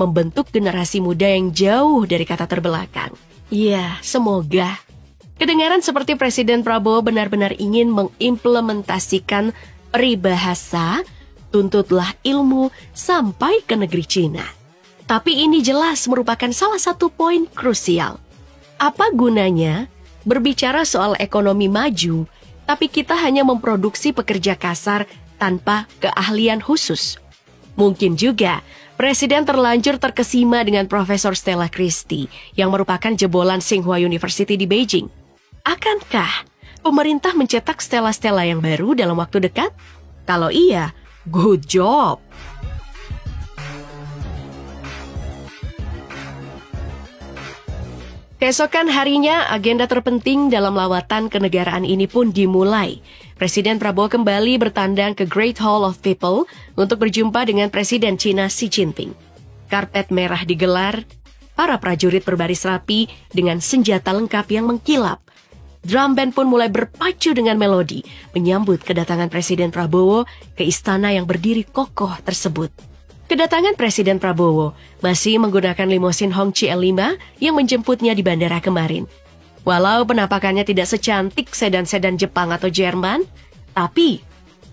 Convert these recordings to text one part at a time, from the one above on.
membentuk generasi muda yang jauh dari kata terbelakang. Ya, semoga. Kedengaran seperti Presiden Prabowo benar-benar ingin mengimplementasikan peribahasa, tuntutlah ilmu sampai ke negeri Cina. Tapi ini jelas merupakan salah satu poin krusial. Apa gunanya berbicara soal ekonomi maju, tapi kita hanya memproduksi pekerja kasar tanpa keahlian khusus? Mungkin juga Presiden terlanjur terkesima dengan Profesor Stella Christie yang merupakan jebolan Tsinghua University di Beijing. Akankah pemerintah mencetak Stella-Stella yang baru dalam waktu dekat? Kalau iya, good job! Keesokan harinya, agenda terpenting dalam lawatan kenegaraan ini pun dimulai. Presiden Prabowo kembali bertandang ke Great Hall of People untuk berjumpa dengan Presiden Cina Xi Jinping. Karpet merah digelar, para prajurit berbaris rapi dengan senjata lengkap yang mengkilap. Drum band pun mulai berpacu dengan melodi, menyambut kedatangan Presiden Prabowo ke istana yang berdiri kokoh tersebut. Kedatangan Presiden Prabowo masih menggunakan limosin Hongqi L5 yang menjemputnya di bandara kemarin. Walau penampakannya tidak secantik sedan-sedan Jepang atau Jerman, tapi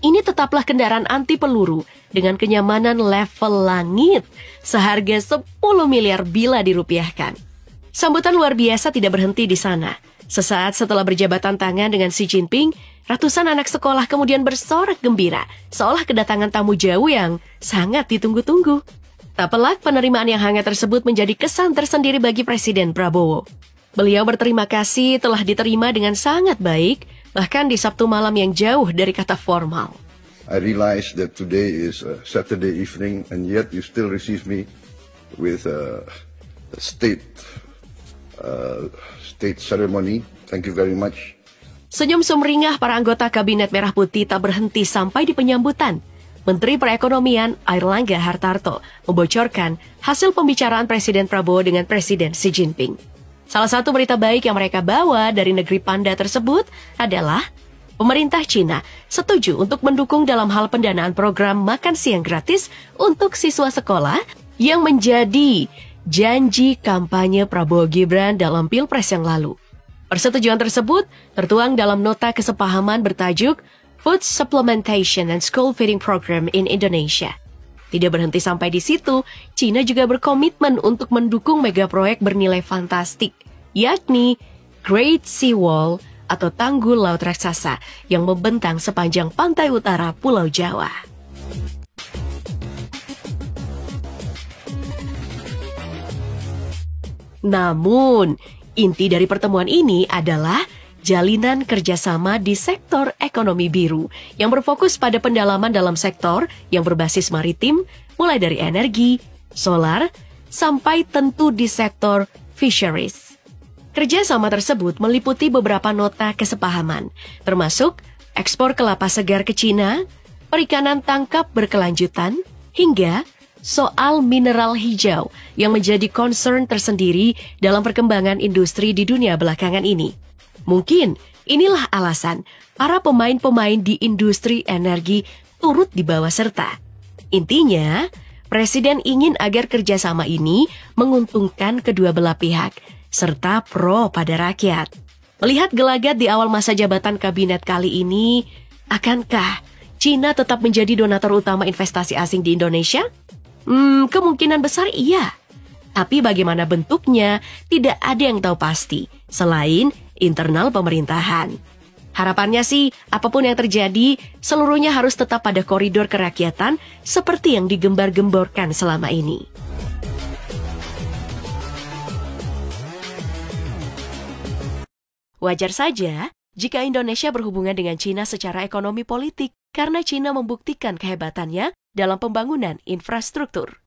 ini tetaplah kendaraan anti peluru dengan kenyamanan level langit seharga 10 miliar bila dirupiahkan. Sambutan luar biasa tidak berhenti di sana. Sesaat setelah berjabatan tangan dengan Xi Jinping, ratusan anak sekolah kemudian bersorak gembira, seolah kedatangan tamu jauh yang sangat ditunggu-tunggu. Tak pelak, penerimaan yang hangat tersebut menjadi kesan tersendiri bagi Presiden Prabowo. Beliau berterima kasih telah diterima dengan sangat baik, bahkan di Sabtu malam yang jauh dari kata formal. I realize that today is a Saturday evening and yet you still receive me with a state ceremony. Thank you very much. Senyum sumringah para anggota Kabinet Merah Putih tak berhenti sampai di penyambutan. Menteri Perekonomian Airlangga Hartarto membocorkan hasil pembicaraan Presiden Prabowo dengan Presiden Xi Jinping. Salah satu berita baik yang mereka bawa dari negeri panda tersebut adalah pemerintah Cina setuju untuk mendukung dalam hal pendanaan program makan siang gratis untuk siswa sekolah yang menjadi janji kampanye Prabowo Gibran dalam Pilpres yang lalu. Persetujuan tersebut tertuang dalam nota kesepahaman bertajuk Food Supplementation and School Feeding Program in Indonesia. Tidak berhenti sampai di situ, Cina juga berkomitmen untuk mendukung megaproyek bernilai fantastik, yakni Great Sea Wall atau Tanggul Laut Raksasa yang membentang sepanjang pantai utara Pulau Jawa. Namun, inti dari pertemuan ini adalah jalinan kerjasama di sektor ekonomi biru yang berfokus pada pendalaman dalam sektor yang berbasis maritim, mulai dari energi, solar, sampai tentu di sektor fisheries. Kerjasama tersebut meliputi beberapa nota kesepahaman, termasuk ekspor kelapa segar ke Cina, perikanan tangkap berkelanjutan, hingga soal mineral hijau yang menjadi concern tersendiri dalam perkembangan industri di dunia belakangan ini. Mungkin inilah alasan para pemain-pemain di industri energi turut dibawa serta. Intinya, Presiden ingin agar kerjasama ini menguntungkan kedua belah pihak, serta pro pada rakyat. Melihat gelagat di awal masa jabatan kabinet kali ini, akankah Cina tetap menjadi donatur utama investasi asing di Indonesia? Kemungkinan besar iya. Tapi bagaimana bentuknya, tidak ada yang tahu pasti, selain internal pemerintahan. Harapannya sih, apapun yang terjadi, seluruhnya harus tetap pada koridor kerakyatan seperti yang digembar-gemborkan selama ini. Wajar saja jika Indonesia berhubungan dengan Cina secara ekonomi politik, karena Cina membuktikan kehebatannya dalam pembangunan infrastruktur.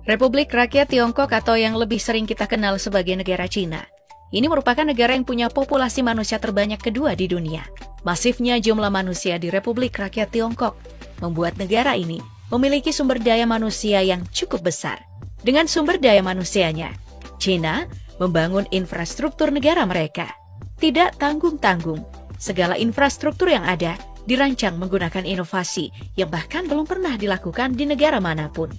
Republik Rakyat Tiongkok atau yang lebih sering kita kenal sebagai negara Cina. Ini merupakan negara yang punya populasi manusia terbanyak kedua di dunia. Masifnya jumlah manusia di Republik Rakyat Tiongkok membuat negara ini memiliki sumber daya manusia yang cukup besar. dengan sumber daya manusianya. China membangun infrastruktur negara mereka. Tidak tanggung-tanggung, segala infrastruktur yang ada dirancang menggunakan inovasi yang bahkan belum pernah dilakukan di negara manapun.